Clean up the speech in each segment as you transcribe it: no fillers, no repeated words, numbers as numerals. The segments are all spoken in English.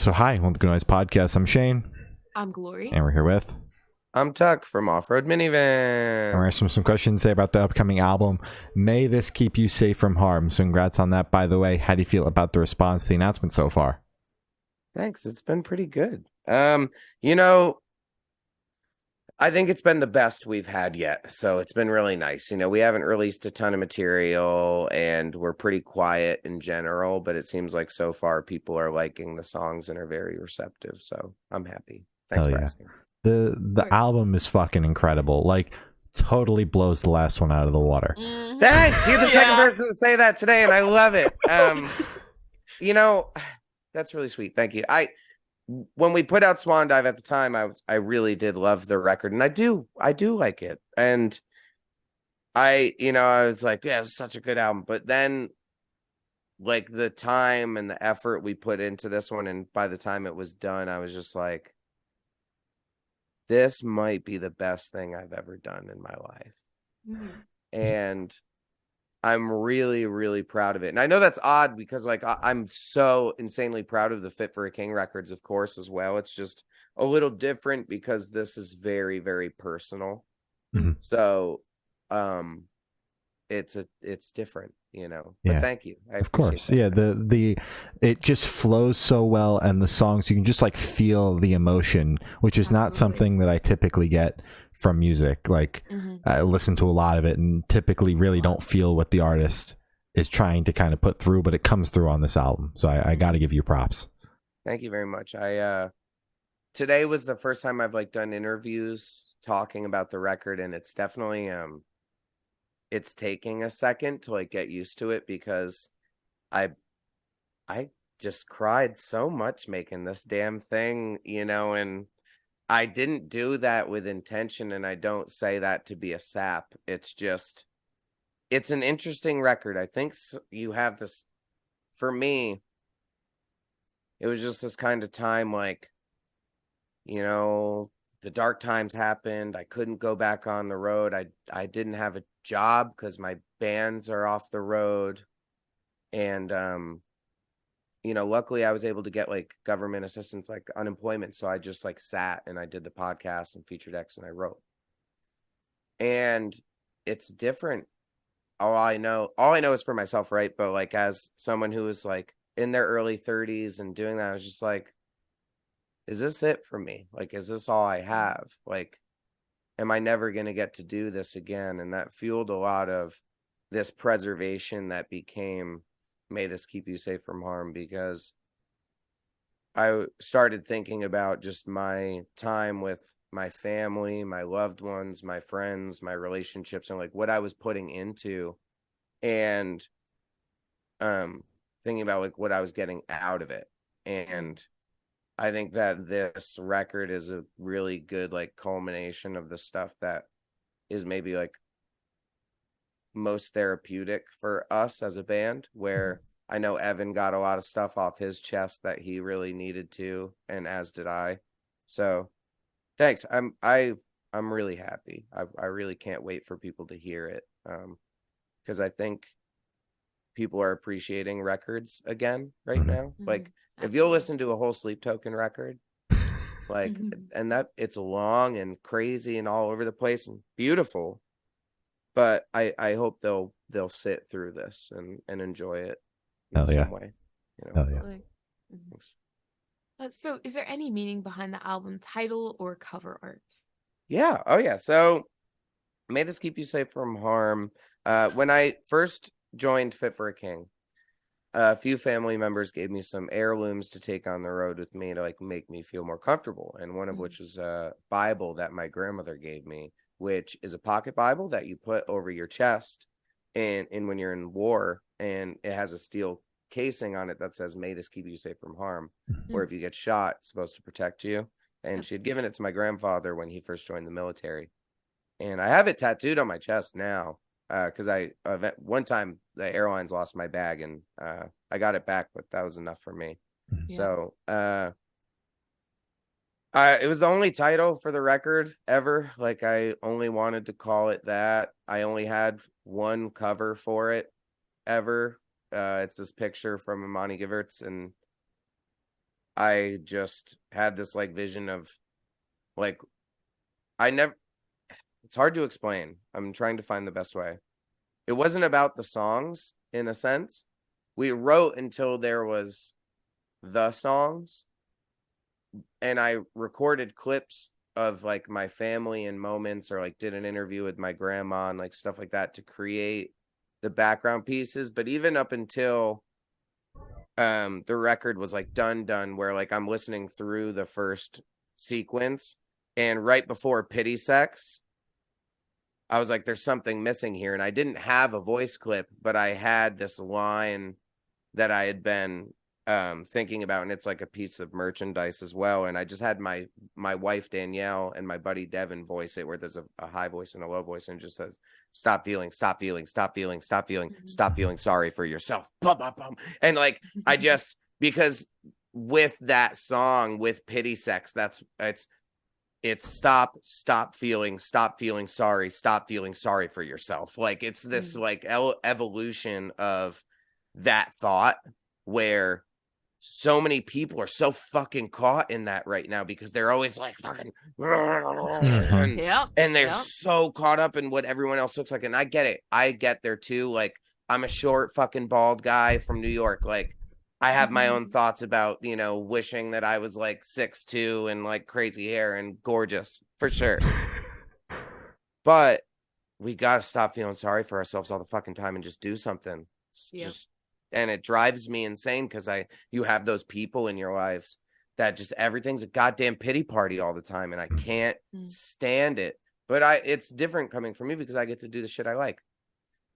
So hi, welcome to the Noise Podcast. I'm Shane. I'm Glory. And we're here with... I'm Tuck from Off Road Minivan. And we're asking some questions today about the upcoming album, May This Keep You Safe from Harm. So congrats on that, by the way. How do you feel about the response to the announcement so far? Thanks. It's been pretty good. I think it's been the best we've had yet. So it's been really nice. We haven't released a ton of material and we're pretty quiet in general, but it seems like so far people are liking the songs and are very receptive. So I'm happy. Thanks for asking. The album is fucking incredible. Like, totally blows the last one out of the water. Mm-hmm. Thanks. You're the second person to say that today, and I love it. That's really sweet. Thank you. When we put out Swan Dive at the time, I really did love the record, and I do like it. And I was like, yeah, it's such a good album. But then, like, the time and the effort we put into this one, and by the time it was done, I was just like, this might be the best thing I've ever done in my life. Mm-hmm. And I'm really, really proud of it. And I know that's odd because, like, I'm so insanely proud of the Fit for a King records, of course, as well. It's just a little different because this is very, very personal. Mm-hmm. So it's different, But thank you. Of course. Yeah, it just flows so well, and the songs, you can just like feel the emotion, which is not something that I typically get from music. Like, I listen to a lot of it and typically really don't feel what the artist is trying to kind of put through, but it comes through on this album. So I got to give you props. Thank you very much. Today was the first time I've done interviews talking about the record, and it's definitely it's taking a second to get used to it because I just cried so much making this damn thing, and I didn't do that with intention, and I don't say that to be a sap. It's an interesting record. I think you have this, for me, it was just this kind of time, the dark times happened. I couldn't go back on the road. I didn't have a job because my bands are off the road. And, luckily I was able to get government assistance, like unemployment. So I just sat and I did the podcast and Featured X and I wrote. And it's different. All I know is for myself, right? But as someone who was in their early 30s and doing that, I was just like, is this it for me? Is this all I have? Am I never going to get to do this again? And that fueled a lot of this preservation that became May This Keep You Safe from Harm, because I started thinking about just my time with my family, my loved ones, my friends, my relationships, and what I was putting into, and thinking about what I was getting out of it. And I think that this record is a really good culmination of the stuff that is maybe most therapeutic for us as a band, where I know Evan got a lot of stuff off his chest that he really needed to, and as did I. So thanks. I'm really happy. I really can't wait for people to hear it, because I think people are appreciating records again right now. If you'll listen to a whole Sleep Token record, and that it's long and crazy and all over the place and beautiful, but I hope they'll sit through this and enjoy it in some way. So is there any meaning behind the album title or cover art? Yeah. Oh yeah. So May This Keep You Safe from Harm. When I first joined Fit for a King, a few family members gave me some heirlooms to take on the road with me to make me feel more comfortable. And one of which was a Bible that my grandmother gave me, which is a pocket Bible that you put over your chest and when you're in war, and it has a steel casing on it that says, May This Keep You Safe from Harm, where if you get shot, it's supposed to protect you. And she had given it to my grandfather when he first joined the military. And I have it tattooed on my chest now. Because one time the airlines lost my bag and I got it back, but that was enough for me. Yeah. So it was the only title for the record ever. I only wanted to call it that. I only had one cover for it ever. It's this picture from Imani Givertz, and I just had this like vision of like, it's hard to explain. I'm trying to find the best way. It wasn't about the songs in a sense. We wrote until there was the songs, and I recorded clips of like my family and moments, or like did an interview with my grandma and like stuff like that to create the background pieces. But even up until the record was like done, where like I'm listening through the first sequence, and right before Pity Sex, I was like, there's something missing here. And I didn't have a voice clip, but I had this line that I had been thinking about, and it's like a piece of merchandise as well. And I just had my wife Danielle and my buddy Devin voice it, where there's a high voice and a low voice, and it just says, stop feeling, stop feeling, stop feeling, stop feeling, stop feeling sorry for yourself. Bum, bum, bum. And like, I just, because with that song, with Pity Sex, it's stop feeling sorry for yourself. Like, it's this like evolution of that thought, where so many people are so fucking caught in that right now, because they're always like fucking and they're so caught up in what everyone else looks like. And I get it. I get there too. Like, I'm a short fucking bald guy from New York. Like, I have my own thoughts about, you know, wishing that I was like 6'2" and like crazy hair and gorgeous, for sure. But we got to stop feeling sorry for ourselves all the fucking time and just do something. And it drives me insane, because you have those people in your lives that just everything's a goddamn pity party all the time, and I can't stand it. But it's different coming from me, because I get to do the shit I like.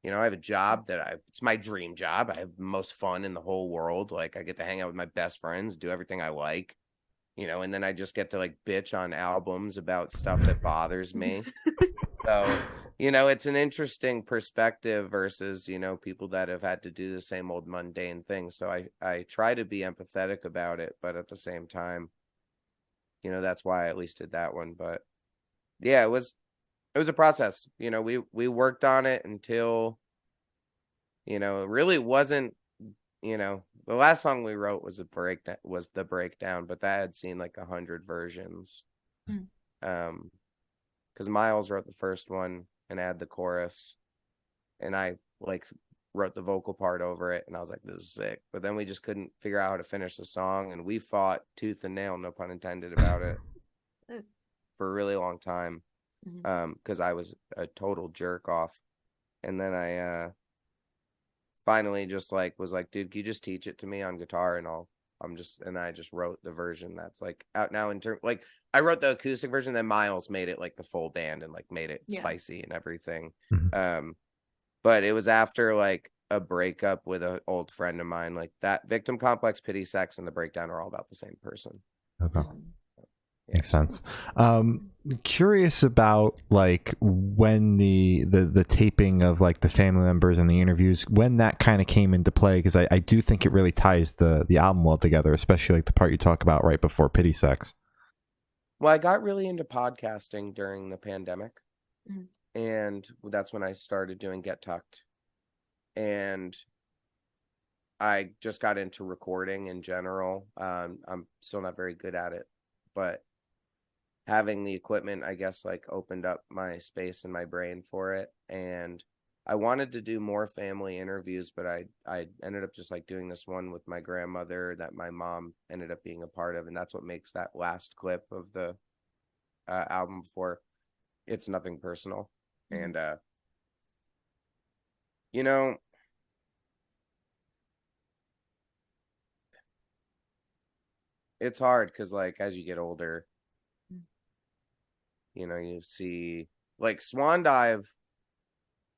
You know, I have a job it's my dream job. I have the most fun in the whole world. Like, I get to hang out with my best friends, do everything I like, you know, and then I just get to like bitch on albums about stuff that bothers me. So, you know, it's an interesting perspective versus, you know, people that have had to do the same old mundane thing. So I try to be empathetic about it, but at the same time, you know, that's why I at least did that one. But yeah, it was a process. You know, we worked on it until, you know, it really wasn't, you know, the last song we wrote was the breakdown, but that had seen like 100 versions. Because Miles wrote the first one and add the chorus, and I like wrote the vocal part over it, and I was like, this is sick. But then we just couldn't figure out how to finish the song, and we fought tooth and nail, no pun intended, about it for a really long time, because I was a total jerk off. And then I finally just like was like, dude, can you just teach it to me on guitar, and I just wrote the version that's like out now. Like, I wrote the acoustic version, then Miles made it like the full band and like made it spicy and everything. But it was after like a breakup with an old friend of mine. Like, that Victim Complex, Pity Sex, and the breakdown are all about the same person. Okay. Makes sense. Curious about like when the taping of like the family members and the interviews, when that kind of came into play, because I do think it really ties the album well together, especially like the part you talk about right before Pity Sex. Well, I got really into podcasting during the pandemic, and that's when I started doing Get Tucked, and I just got into recording in general. I'm still not very good at it, but having the equipment, I guess, like opened up my space in my brain for it. And I wanted to do more family interviews, but I ended up just like doing this one with my grandmother that my mom ended up being a part of. And that's what makes that last clip of the album before It's Nothing Personal. And, you know, it's hard because like as you get older, you know, you see like Swan Dive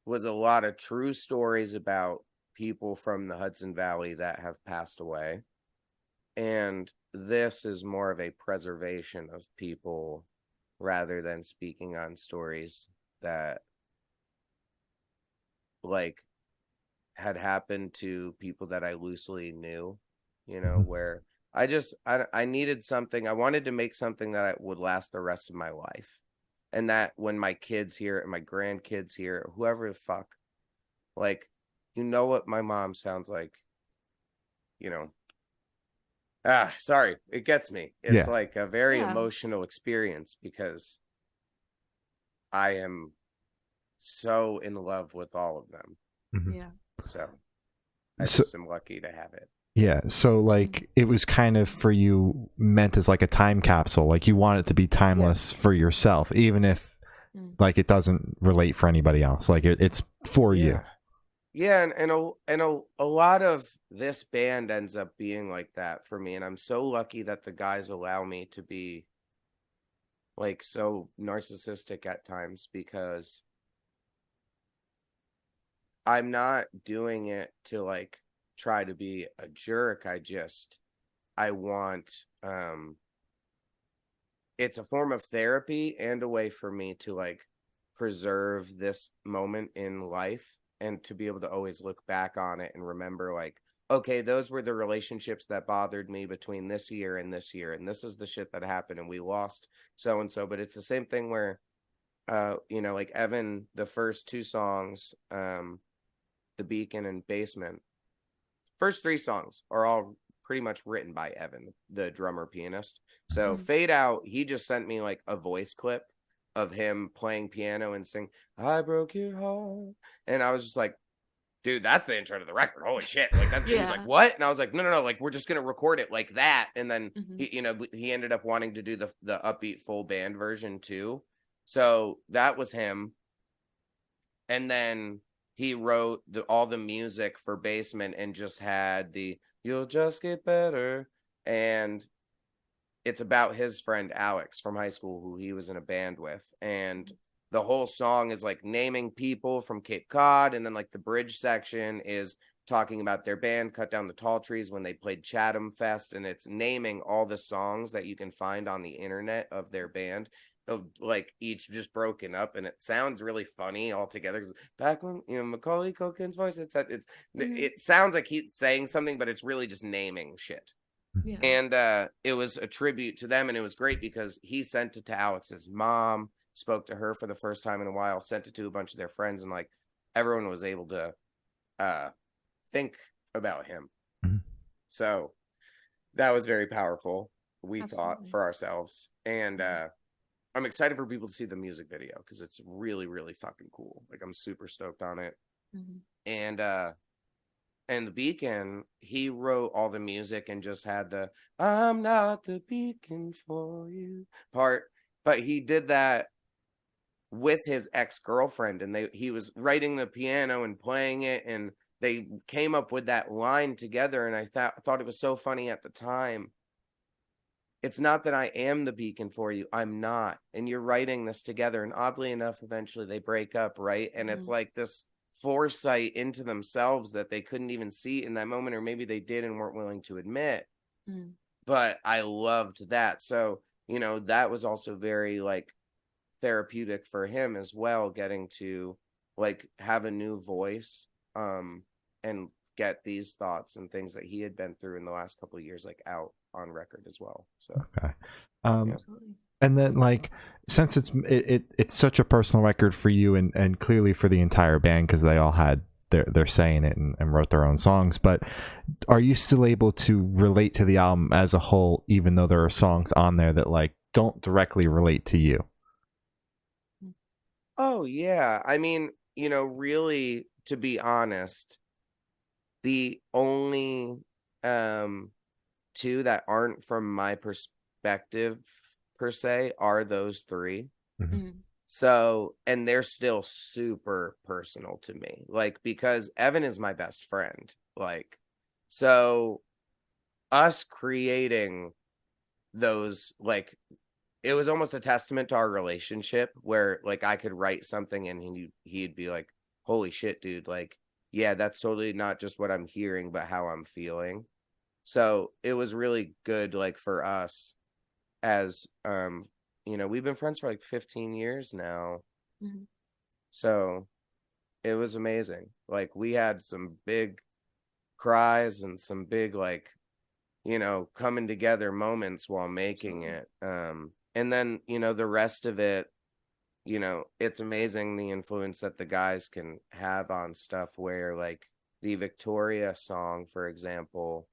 was a lot of true stories about people from the Hudson Valley that have passed away. And this is more of a preservation of people rather than speaking on stories that like had happened to people that I loosely knew, you know, where I needed something. I wanted to make something that would last the rest of my life. And that when my kids hear it and my grandkids hear it, whoever the fuck, like, you know what my mom sounds like, you know, Sorry, it gets me. It's Yeah. like a very Yeah. emotional experience because I am so in love with all of them. Mhm. Yeah. So I So just am lucky to have it. yeah, so like it was kind of for you meant as like a time capsule. Like you want it to be timeless for yourself, even if Mm. like it doesn't relate for anybody else. Like it's for you. Yeah, and a lot of this band ends up being like that for me, and I'm so lucky that the guys allow me to be like so narcissistic at times because I'm not doing it to like try to be a jerk. I want it's a form of therapy and a way for me to like preserve this moment in life and to be able to always look back on it and remember like, okay, those were the relationships that bothered me between this year and this year, and this is the shit that happened and we lost so and so. But it's the same thing where like Evan, the first two songs, The Beacon and Basement, first three songs are all pretty much written by Evan, the drummer pianist. So Fade Out, he just sent me like a voice clip of him playing piano and sing I broke your heart, and I was just like, dude, that's the intro to the record. Holy shit. Like that's, he was like, what? And I was like, no, like we're just gonna record it like that. And then he ended up wanting to do the upbeat full band version too. So that was him. And then he wrote all the music for Basement and just had the You'll Just Get Better. And it's about his friend Alex from high school who he was in a band with. And the whole song is like naming people from Cape Cod. And then like the bridge section is talking about their band Cut Down the Tall Trees when they played Chatham Fest. And it's naming all the songs that you can find on the internet of their band, of like each just broken up, and it sounds really funny altogether. Back when Macaulay Culkin's voice, it sounds like he's saying something, but it's really just naming shit. Yeah. And it was a tribute to them, and it was great because he sent it to Alex's mom, spoke to her for the first time in a while, sent it to a bunch of their friends, and like everyone was able to think about him. So that was very powerful, we thought, for ourselves. And I'm excited for people to see the music video because it's really, really fucking cool. Like I'm super stoked on it. And The Beacon, he wrote all the music and just had the I'm not the beacon for you part, but he did that with his ex-girlfriend, and he was writing the piano and playing it, and they came up with that line together. And I thought it was so funny at the time. It's not that I am the beacon for you. I'm not. And you're writing this together. And oddly enough, eventually they break up, right? And it's like this foresight into themselves that they couldn't even see in that moment, or maybe they did and weren't willing to admit. But I loved that. So, that was also very like therapeutic for him as well, getting to like have a new voice and get these thoughts and things that he had been through in the last couple of years like out on record as well. So okay. And then like since it's such a personal record for you and clearly for the entire band because they all had their say in it and wrote their own songs, but are you still able to relate to the album as a whole even though there are songs on there that like don't directly relate to you? Oh yeah, I mean, really, to be honest, the only two that aren't from my perspective per se are those three. So, and they're still super personal to me, like because Evan is my best friend, like, so us creating those, like, it was almost a testament to our relationship where like I could write something and he'd be like, holy shit, dude, like, yeah, that's totally not just what I'm hearing, but how I'm feeling. So it was really good, like for us as, we've been friends for like 15 years now. So it was amazing. Like we had some big cries and some big, like, coming together moments while making it. And then, the rest of it, it's amazing the influence that the guys can have on stuff where like the Victoria song, for example,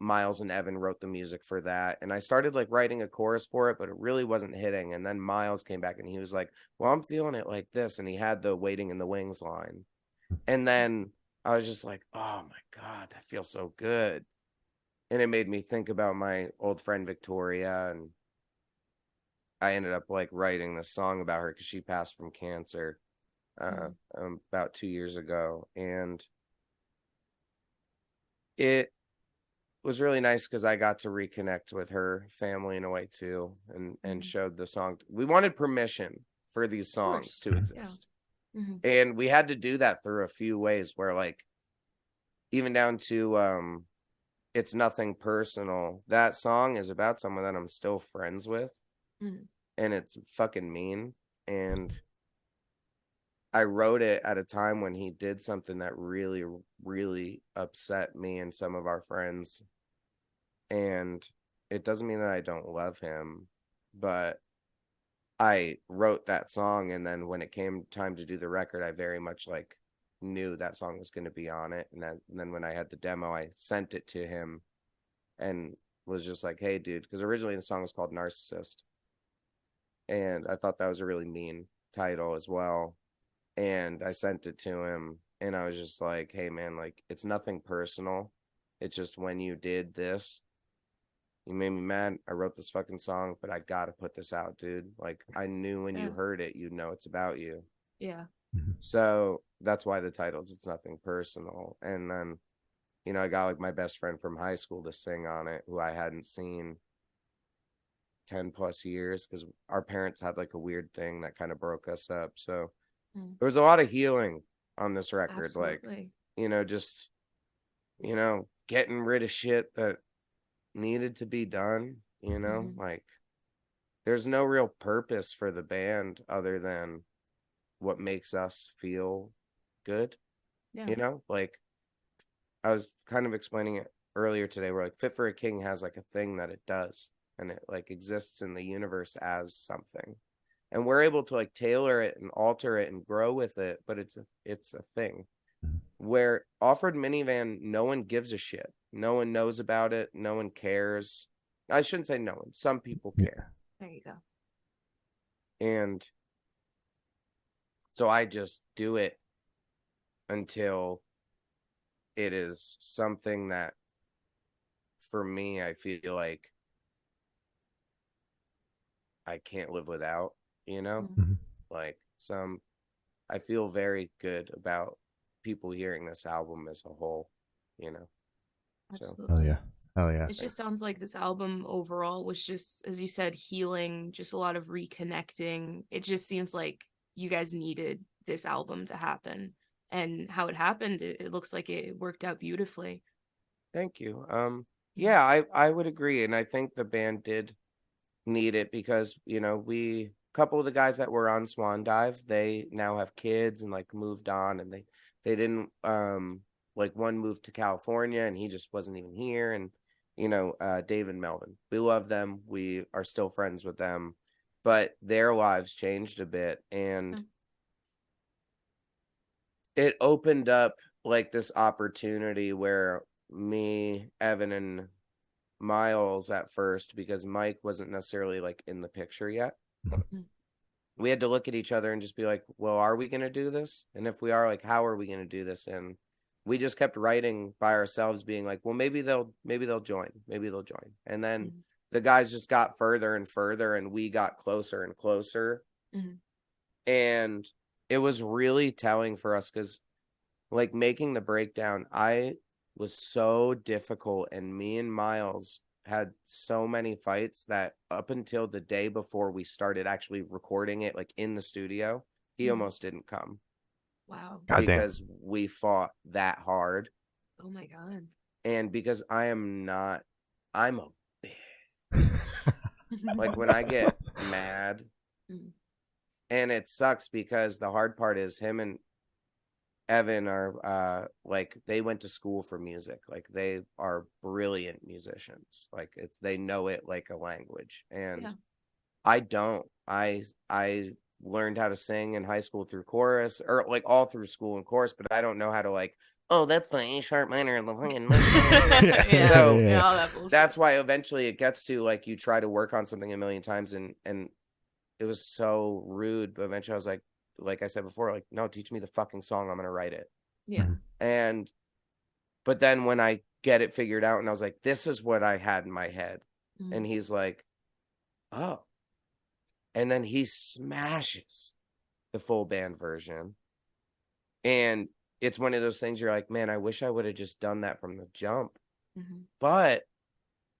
Miles and Evan wrote the music for that. And I started like writing a chorus for it, but it really wasn't hitting. And then Miles came back and he was like, well, I'm feeling it like this. And he had the Waiting in the Wings line. And then I was just like, oh my God, that feels so good. And it made me think about my old friend Victoria. And I ended up like writing this song about her because she passed from cancer about 2 years ago. And it was really nice because I got to reconnect with her family in a way too, and showed the song. We wanted permission for these songs to exist. Yeah. Mm-hmm. And we had to do that through a few ways where like even down to It's Nothing Personal. That song is about someone that I'm still friends with. Mm-hmm. And it's fucking mean. And I wrote it at a time when he did something that really, really upset me and some of our friends. And it doesn't mean that I don't love him, but I wrote that song. And then when it came time to do the record, I very much like knew that song was going to be on it. And then when I had the demo, I sent it to him and was just like, hey, dude, because originally the song was called Narcissist. And I thought that was a really mean title as well. And I sent it to him and I was just like, hey, man, like, it's nothing personal. It's just when you did this, you made me mad. I wrote this fucking song, but I got to put this out, dude. Like, I knew when you heard it, you know it's about you. Yeah. So that's why the title's It's Nothing Personal. And then, you know, I got like my best friend from high school to sing on it, who I hadn't seen 10 plus years because our parents had like a weird thing that kind of broke us up. So there was a lot of healing on this record. Absolutely. Like, you know, just, you know, getting rid of shit that needed to be done, you know, like there's no real purpose for the band other than what makes us feel good. You know, like I was kind of explaining it earlier today where like Fit for a King has like a thing that it does and it like exists in the universe as something, and we're able to like tailor it and alter it and grow with it, but it's a thing. Where Off Road Minivan, no one gives a shit, no one knows about it, no one cares. I shouldn't say no one, some people care. There you go. And so I just do it until it is something that for me I feel like I can't live without, you know? Like I feel very good about people hearing this album as a whole, you know? Absolutely. So. Oh yeah. It just sounds like this album overall was just, as you said, healing, just a lot of reconnecting. It just seems like you guys needed this album to happen. And how it happened, it looks like it worked out beautifully. Thank you. Yeah, I would agree. And I think the band did need it because, you know, a couple of the guys that were on Swan Dive, they now have kids and like moved on, and they didn't like one moved to California and he just wasn't even here. And you know, Dave and Melvin, we love them, we are still friends with them, but their lives changed a bit, and it opened up like this opportunity where me, Evan, and Miles at first, because Mike wasn't necessarily like in the picture yet, we had to look at each other and just be like, well, are we going to do this? And if we are, like, how are we going to do this? And we just kept writing by ourselves, being like, well, maybe they'll join. And then the guys just got further and further, and we got closer and closer. And it was really telling for us because, like, making the breakdown, I was so difficult, and me and Miles had so many fights that up until the day before we started actually recording it, like in the studio, he almost didn't come. Wow. Because we fought that hard. Oh my God. And because I'm a bitch. Like when I get mad, and it sucks because the hard part is him and Evan are like, they went to school for music. Like they are brilliant musicians. Like they know it like a language. And I don't. I learned how to sing in high school through chorus, or like all through school and chorus, but I don't know how to like oh, that's the A sharp minor and the fucking Yeah, So yeah, all that bullshit. that's why eventually it gets to like you try to work on something a million times and it was so rude, but eventually I was like I said before, like, no, teach me the fucking song, I'm gonna write it. Yeah. And but then when I get it figured out and I was like, this is what I had in my head. And he's like, oh. And then he smashes the full band version. And it's one of those things you're like, man, I wish I would have just done that from the jump. But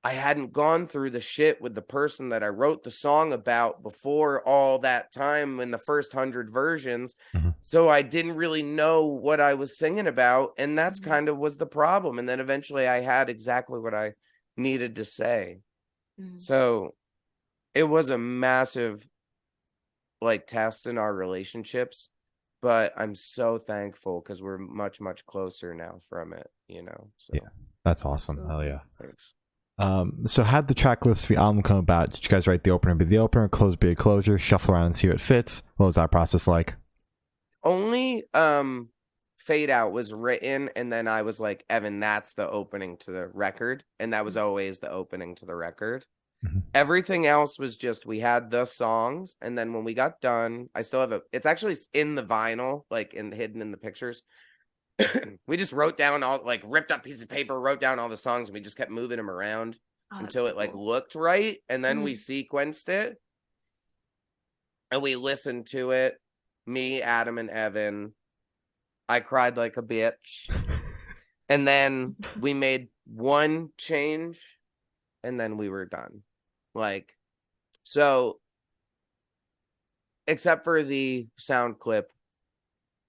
I hadn't gone through the shit with the person that I wrote the song about before all that time in the first 100 versions. So I didn't really know what I was singing about. And that's kind of was the problem. And then eventually I had exactly what I needed to say. So it was a massive like test in our relationships, but I'm so thankful because we're much, much closer now from it, you know? So yeah, that's awesome. Absolutely. Hell yeah. Thanks. So how'd the track list for the album come about? Did you guys write the opener be the opener, close be a closure, shuffle around and see what fits? What was that process like? Only Fade Out was written, and then I was like, Evan, that's the opening to the record. And that was always the opening to the record. Everything else was just we had the songs, and then when we got done, I still have it's actually in the vinyl, like hidden in the pictures. We just wrote down all like ripped up pieces of paper, wrote down all the songs, and we just kept moving them around until it like looked right, and then we sequenced it and we listened to it. Me, Adam, and Evan. I cried like a bitch, and then we made one change, and then we were done. Like, so, except for the sound clip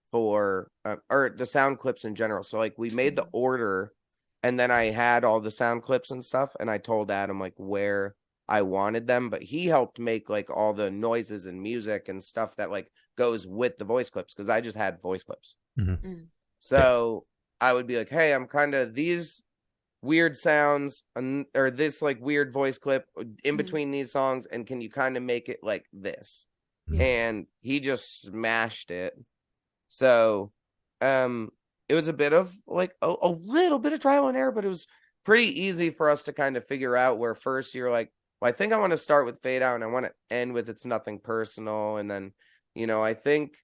for, or the sound clips in general. So, like, we made the order, and then I had all the sound clips and stuff, and I told Adam, like, where I wanted them, but he helped make, like, all the noises and music and stuff that, like, goes with the voice clips, because I just had voice clips. So, I would be like, hey, I'm kind of these weird sounds or this like weird voice clip in between these songs, and can you kind of make it like this? And he just smashed it. So it was a bit of like a little bit of trial and error, but it was pretty easy for us to kind of figure out where first you're like, well, I think I want to start with Fade Out and I want to end with It's Nothing Personal, and then I think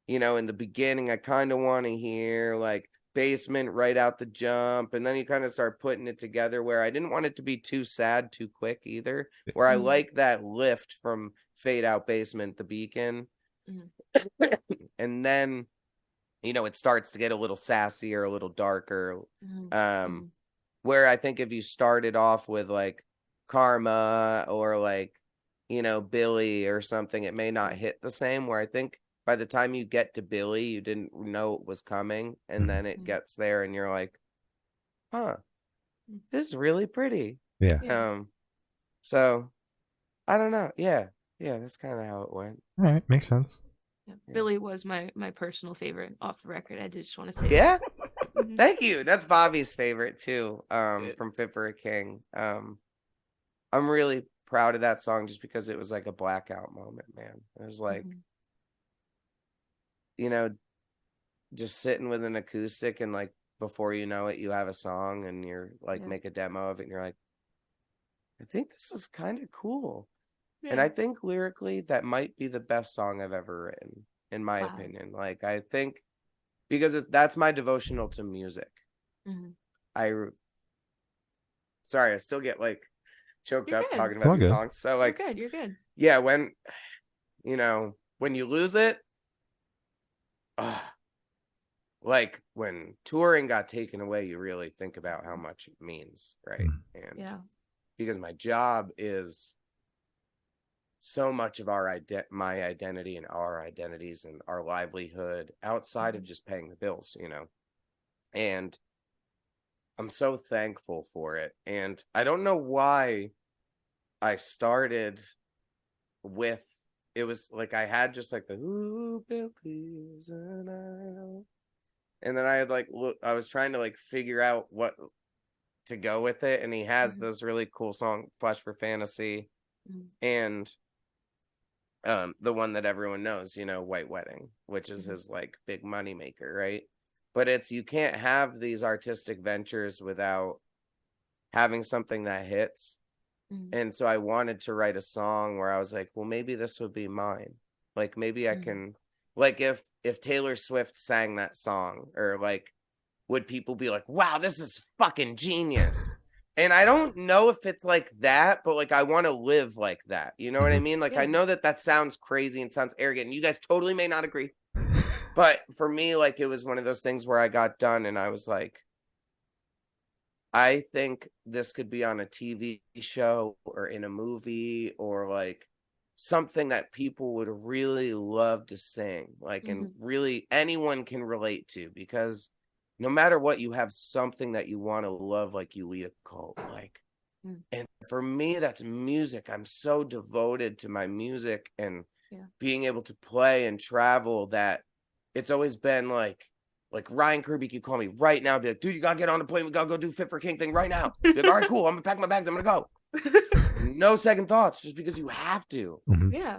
in the beginning I kind of want to hear like Basement right out the jump, and then you kind of start putting it together where I didn't want it to be too sad too quick either, where I like that lift from Fade Out, Basement, the beacon. And then it starts to get a little sassier, a little darker, where I think if you started off with like Karma or like Billy or something, it may not hit the same, where I think by the time you get to Billy, you didn't know it was coming. And then it gets there and you're like, huh, this is really pretty. Yeah. So I don't know. Yeah, that's kind of how it went. All right, makes sense. Yeah. Billy was my personal favorite off the record. I just want to say that. Thank you. That's Bobby's favorite too, from Fit for a King. I'm really proud of that song just because it was like a blackout moment, man. It was like just sitting with an acoustic, and like before you know it, you have a song and you're like make a demo of it and you're like, I think this is kind of cool. And I think lyrically that might be the best song I've ever written, in my opinion. Like, I think because that's my devotional to music. Sorry, I still get like choked up talking about these songs. So like, you're good. Yeah, when when you lose it, like when touring got taken away, you really think about how much it means, right? And because my job is so much of my identity and our identities and our livelihood outside of just paying the bills, and I'm so thankful for it. And I don't know why I started with, it was like I had just like the "Ooh, Billy's an Isle," and then I had like I was trying to like figure out what to go with it, and he has this really cool song "Flesh for Fantasy," and the one that everyone knows, White Wedding, which is his like big money maker, right? but you can't have these artistic ventures without having something that hits. And so I wanted to write a song where I was like, well, maybe this would be mine. Like, maybe I can, like, if Taylor Swift sang that song, or like, would people be like, wow, this is fucking genius? And I don't know if it's like that, but like, I want to live like that. You know what I mean? Like, I know that sounds crazy and sounds arrogant, and you guys totally may not agree. But for me, like, it was one of those things where I got done and I was like, I think this could be on a TV show or in a movie, or like something that people would really love to sing, like, and really anyone can relate to, because no matter what, you have something that you want to love, like you lead a cult, like, and for me, that's music. I'm so devoted to my music and being able to play and travel that it's always been like Ryan Kirby could call me right now and be like, dude, you gotta get on the plane. We gotta go do Fit for a King thing right now. Be like, all right, cool. I'm gonna pack my bags. I'm gonna go. No second thoughts, just because you have to. Yeah.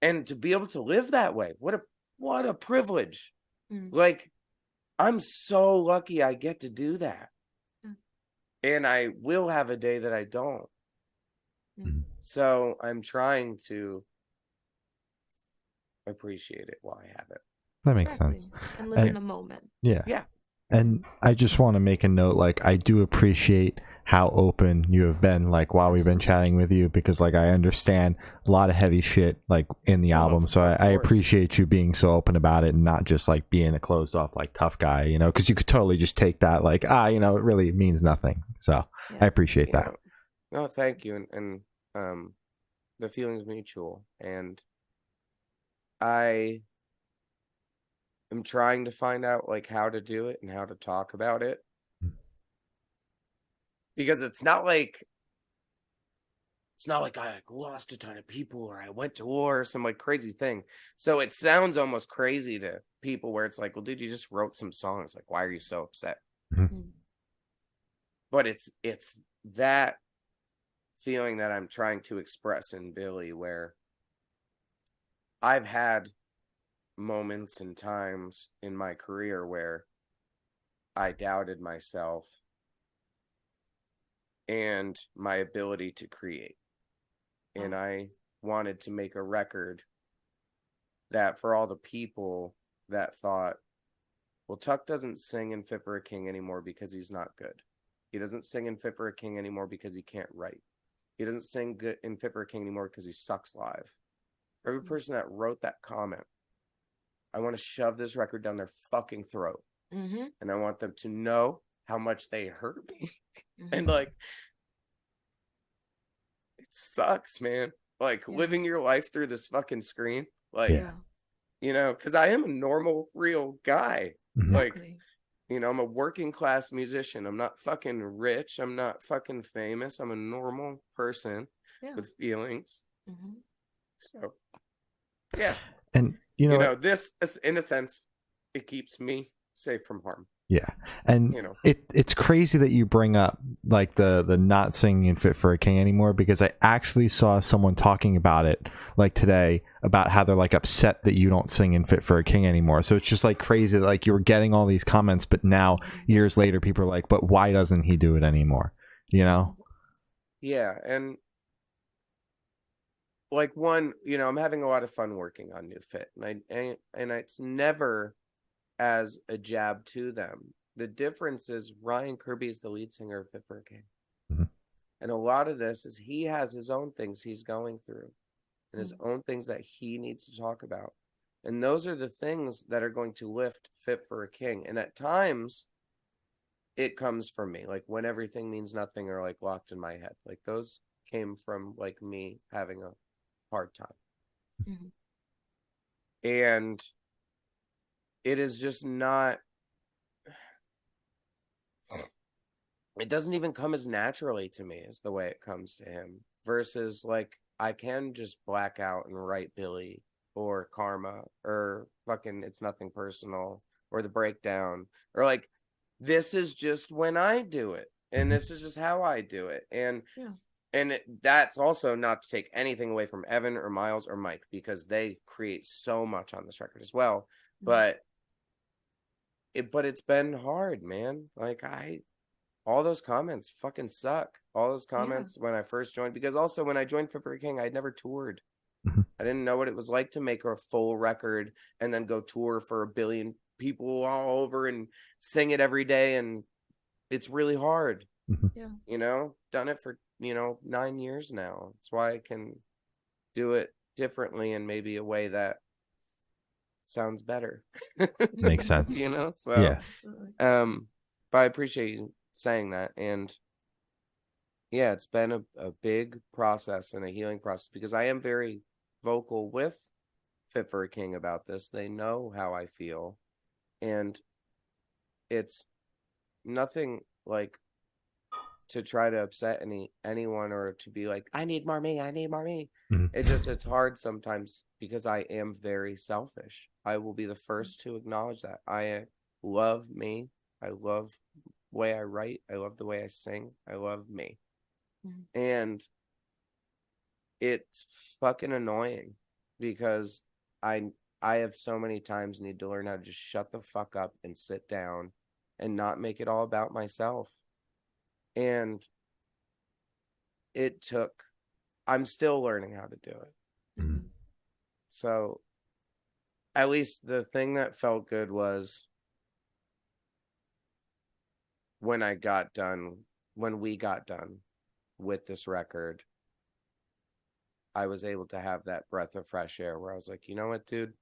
And to be able to live that way, what a privilege. Like, I'm so lucky I get to do that. And I will have a day that I don't. So I'm trying to appreciate it while I have it. That makes sense. And live in the moment. Yeah. And I just want to make a note, like, I do appreciate how open you have been, like, while we've been chatting with you, because, like, I understand a lot of heavy shit, like, in the album. So I appreciate you being so open about it and not just, like, being a closed off, like, tough guy, you know, because you could totally just take that, like, you know, it really means nothing. So I appreciate that. No, thank you. And the feeling's mutual. And I am trying to find out, like, how to do it and how to talk about it, because it's not like I lost a ton of people or I went to war or some like crazy thing. So it sounds almost crazy to people where it's like, well, dude, you just wrote some songs. Like, why are you so upset? But it's that feeling that I'm trying to express in Billy, where I've had moments and times in my career where I doubted myself and my ability to create. And I wanted to make a record that, for all the people that thought, well, Tuck doesn't sing in Fit for a King anymore because he's not good. He doesn't sing in Fit for a King anymore because he can't write. He doesn't sing good in Fit for a King anymore because he sucks live. For every person that wrote that comment, I want to shove this record down their fucking throat. And I want them to know how much they hurt me. And like, it sucks, man. Like, living your life through this fucking screen. Like, you know, because I am a normal, real guy. Like, you know, I'm a working class musician. I'm not fucking rich. I'm not fucking famous. I'm a normal person with feelings. So, yeah. And you know, this, in a sense, it keeps me safe from harm. Yeah. And you know, it's crazy that you bring up like the not singing in Fit for a King anymore, because I actually saw someone talking about it like today, about how they're like upset that you don't sing in Fit for a King anymore. So it's just like crazy that like you were getting all these comments, but now years later people are like, but why doesn't he do it anymore? You know? Yeah. And like, one, you know, I'm having a lot of fun working on New Fit, and it's never as a jab to them. The difference is Ryan Kirby is the lead singer of Fit for a King. And a lot of this is he has his own things he's going through and his own things that he needs to talk about. And those are the things that are going to lift Fit for a King. And at times it comes from me, like When Everything Means Nothing, or like Locked in My Head. Like, those came from like me having a hard time. And it is just not, it doesn't even come as naturally to me as the way it comes to him, versus like I can just black out and write Billy or Karma or fucking It's Nothing Personal or The Breakdown, or like, this is just when I do it, and this is just how I do it. And that's also not to take anything away from Evan or Miles or Mike, because they create so much on this record as well. But but it's been hard, man. Like all those comments fucking suck. All those comments when I first joined, because also when I joined Fit for a King, I'd never toured. I didn't know what it was like to make a full record and then go tour for 1 billion people all over and sing it every day. And it's really hard. Yeah. You know, done it for, 9 years now. That's why I can do it differently and maybe a way that sounds better. Makes sense. So Yeah. Absolutely. But I appreciate you saying that. And yeah, it's been a big process and a healing process, because I am very vocal with Fit for a King about this. They know how I feel, and it's nothing like to try to upset anyone or to be like, I need more me. It's hard sometimes because I am very selfish. I will be the first to acknowledge that. I love me. I love the way I write. I love the way I sing. I love me. And it's fucking annoying because I have so many times need to learn how to just shut the fuck up and sit down and not make it all about myself. And I'm still learning how to do it. So at least the thing that felt good was when we got done with this record, I was able to have that breath of fresh air where I was like, you know what, dude?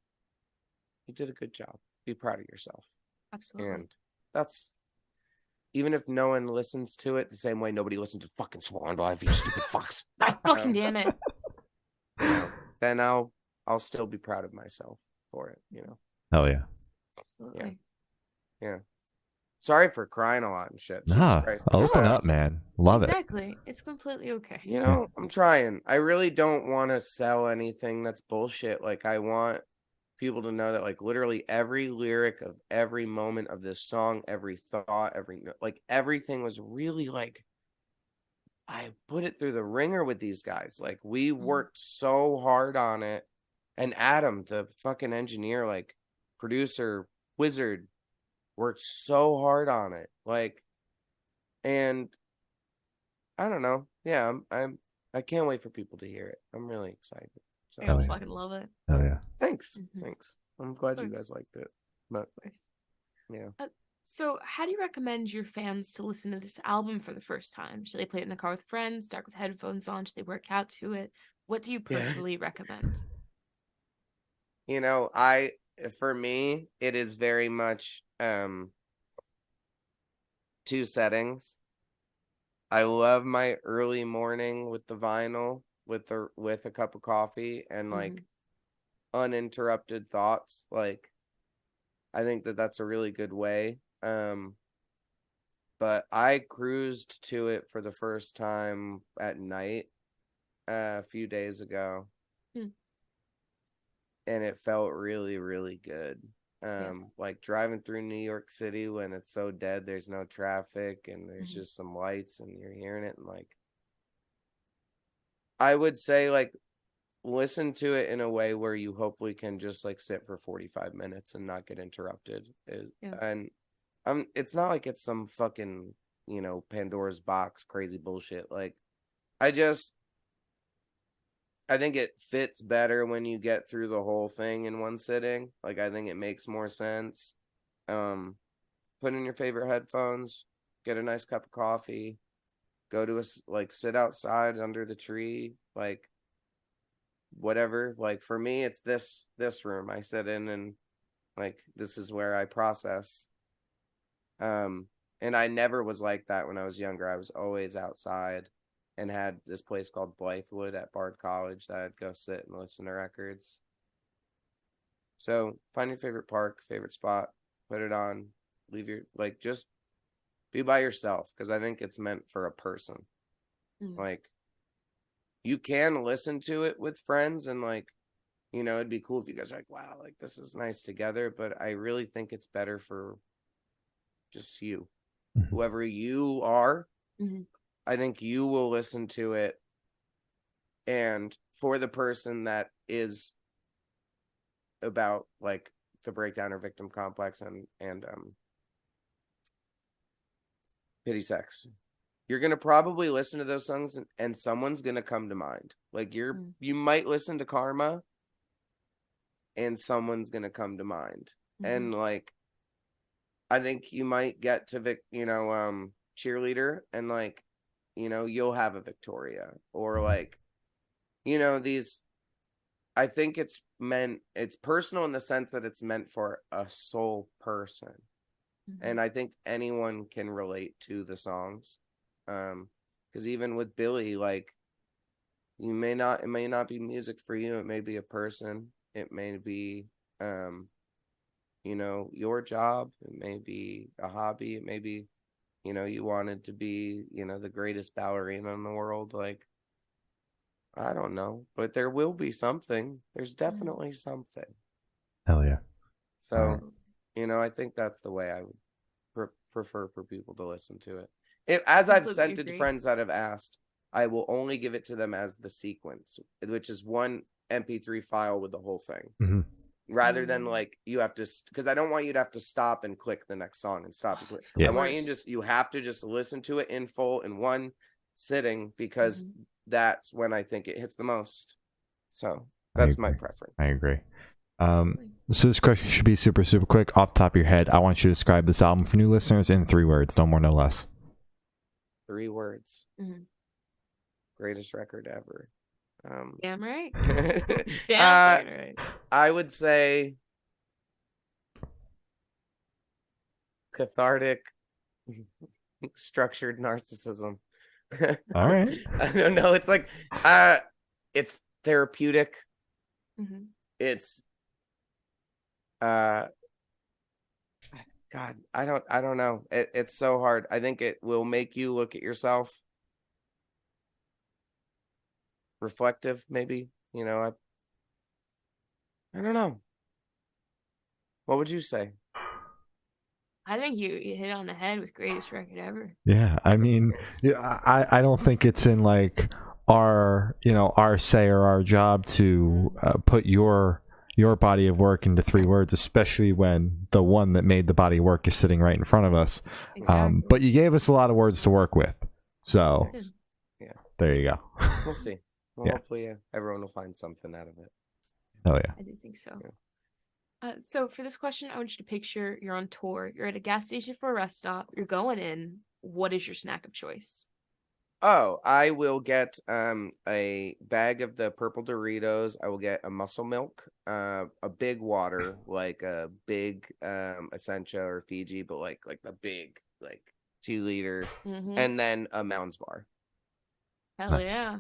You did a good job. Be proud of yourself. Absolutely. And that's, even if no one listens to it the same way nobody listened to fucking Swan Live, you stupid fucks. Fucking damn it. Then I'll still be proud of myself for it, Hell yeah. Absolutely. Yeah. Sorry for crying a lot and shit. Nah, open up, man. Love it. Exactly. It's completely okay. I'm trying. I really don't want to sell anything that's bullshit. Like, I want people to know that, like, literally every lyric of every moment of this song, every thought, everything was really, like, I put it through the ringer with these guys. Like, we worked so hard on it. And Adam, the fucking engineer, like, producer, wizard, worked so hard on it. Like, and I don't know. Yeah, I can't wait for people to hear it. I'm really excited. So I fucking love it. Oh yeah. Thanks. I'm glad you guys liked it. But yeah. So how do you recommend your fans to listen to this album for the first time? Should they play it in the car with friends, dark with headphones on? Should they work out to it? What do you personally recommend? For me, it is very much two settings. I love my early morning with the vinyl, with a cup of coffee and like uninterrupted thoughts. Like, I think that's a really good way. But I cruised to it for the first time at night a few days ago. And it felt really, really good. Like driving through New York City when it's so dead, there's no traffic and there's just some lights and you're hearing it. And like, I would say, like, listen to it in a way where you hopefully can just like sit for 45 minutes and not get interrupted. And it's not like it's some fucking, Pandora's box crazy bullshit. Like, I think it fits better when you get through the whole thing in one sitting. Like, I think it makes more sense. Put in your favorite headphones, get a nice cup of coffee, go to sit outside under the tree, like, whatever. Like, for me, it's this room I sit in, and like, this is where I process. And I never was like that when I was younger. I was always outside and had this place called Blythewood at Bard College that I'd go sit and listen to records. So find your favorite park, favorite spot, put it on, just be by yourself, because I think it's meant for a person. Like, you can listen to it with friends and like, it'd be cool if you guys are like, wow, like, this is nice together. But I really think it's better for just you, whoever you are. I think you will listen to it, and for the person that is about like the breakdown or victim complex and Pity Sex. You're gonna probably listen to those songs and someone's gonna come to mind. Like you might listen to Karma and someone's gonna come to mind. And like I think you might get to Cheerleader and like, you'll have a Victoria or like, these. I think it's personal in the sense that it's meant for a soul person. And I think anyone can relate to the songs. Because even with Billy, like it may not be music for you. It may be a person. It may be, your job. It may be a hobby. It may be, you wanted to be, the greatest ballerina in the world. Like, I don't know, but there will be something. There's definitely something. Hell yeah. So, I think that's the way I would prefer for people to listen to it. As I've sent it to friends that have asked, I will only give it to them as the sequence, which is one MP3 file with the whole thing. Rather than like you have to, because I don't want you to have to stop and click the next song and stop and click. I want you have to just listen to it in full in one sitting, because that's when I think it hits the most. So that's my preference. I agree. So this question should be super, super quick. Off the top of your head, I want you to describe this album for new listeners in 3 words. No more, no less. 3 words. Greatest record ever. Damn right. Right. I would say cathartic, structured narcissism. All right. I don't know. It's like, it's therapeutic. It's, God, I don't know. It's so hard. I think it will make you look at yourself. Reflective, maybe. I don't know. What would you say? I think you hit on the head with greatest record ever. Yeah, I mean, I don't think it's in like our say or our job to put your body of work into 3 words, especially when the one that made the body of work is sitting right in front of us. Exactly. But you gave us a lot of words to work with, so there you go. We'll see. Well, hopefully everyone will find something out of it. Oh yeah, I do think so. So for this question, I want you to picture you're on tour. You're at a gas station for a rest stop. You're going in. What is your snack of choice? Oh, I will get a bag of the purple Doritos. I will get a Muscle Milk, a big water, like a big Essentia or Fiji, but like the big 2-liter, and then a Mounds bar. Hell yeah.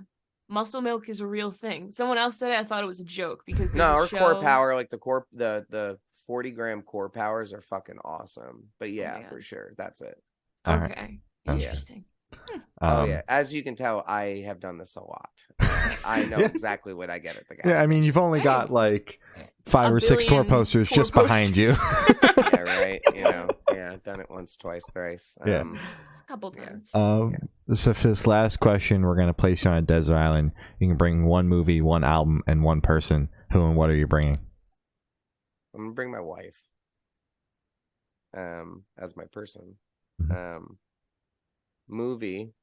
Muscle Milk is a real thing. Someone else said it. I thought it was a joke because Core Power, like the 40-gram Core Powers are fucking awesome. But for sure, that's it. Okay, interesting. Oh yeah, as you can tell, I have done this a lot. I know exactly what I get at the gas station. I mean, you've only got like 5 or 6 tour posters just behind you. Yeah, right. I've done it once, twice, thrice. A couple times. So for this last question, we're gonna place you on a desert island. You can bring 1 movie, 1 album, and 1 person. Who and what are you bringing? I'm gonna bring my wife. As my person. Movie.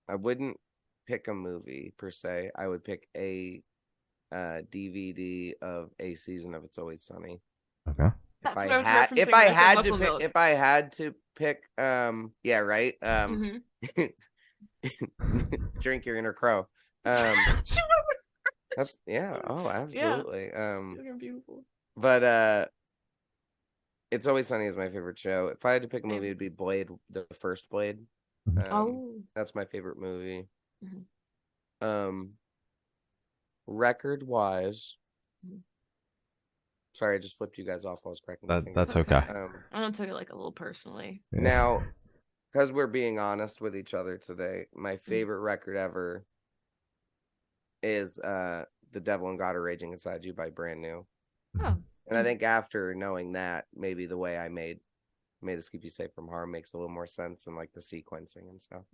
I wouldn't pick a movie per se. I would pick a DVD of a season of It's Always Sunny. Okay. If I had to pick, drink your inner crow. That's absolutely. You're beautiful. But It's Always Sunny is my favorite show. If I had to pick a movie, it'd be Blade, the first Blade. That's my favorite movie. Record wise, sorry, I just flipped you guys off while I was cracking my fingers. That's okay. I don't took it like a little personally. Now, because we're being honest with each other today, my favorite record ever is The Devil and God Are Raging Inside You by Brand New. And I think after knowing that, maybe the way I made This Keep You Safe from Harm makes a little more sense, and like the sequencing and stuff.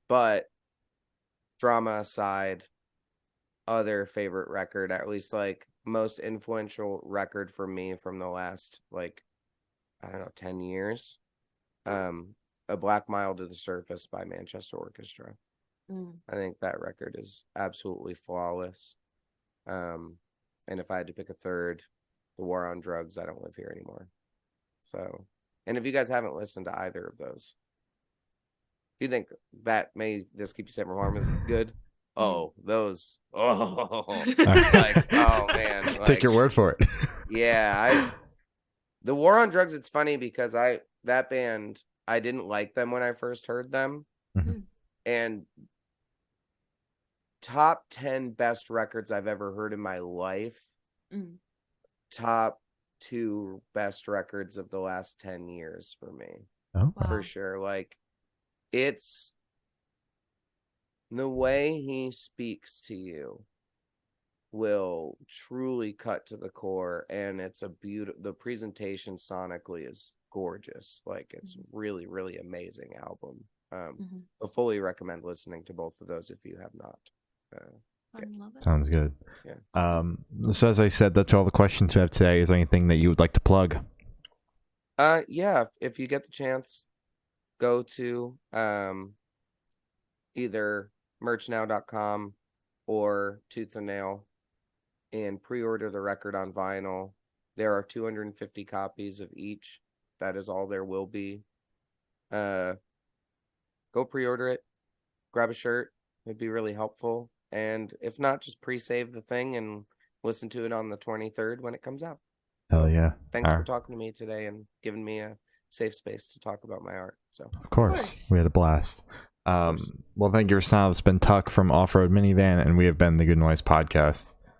But drama aside, other favorite record, at least like most influential record for me from the last, like, I don't know, 10 years. A Black Mile to the Surface by Manchester Orchestra. I think that record is absolutely flawless. And if I had to pick a third, The War on Drugs, I Don't Live Here Anymore. So, and if you guys haven't listened to either of those, if you think that This Keep You Safe from Harm is good, those, like, oh man. Like, take your word for it. Yeah, The War on Drugs, it's funny because that band, I didn't like them when I first heard them. And top 10 best records I've ever heard in my life. Top 2 best records of the last 10 years for me. Oh, Wow. For sure. Like, it's the way he speaks to you will truly cut to the core, and it's the presentation sonically is gorgeous. Like, it's really, really amazing album. I fully recommend listening to both of those if you have not. I love it. sounds good. Yeah. So as I said, that's all the questions we have today. Is there anything that you would like to plug? Yeah, if you get the chance, go to either merchnow.com or Tooth and Nail and pre-order the record on vinyl. There are 250 copies of each. That is all there will be. Go pre-order it. Grab a shirt. It'd be really helpful. And if not, just pre-save the thing and listen to it on the 23rd when it comes out. Hell yeah. Thanks for talking to me today and giving me a safe space to talk about my art. So Of course. We had a blast. Well, thank you for listening. It's been Tuck from Off Road Minivan, and we have been the Good Noise Podcast.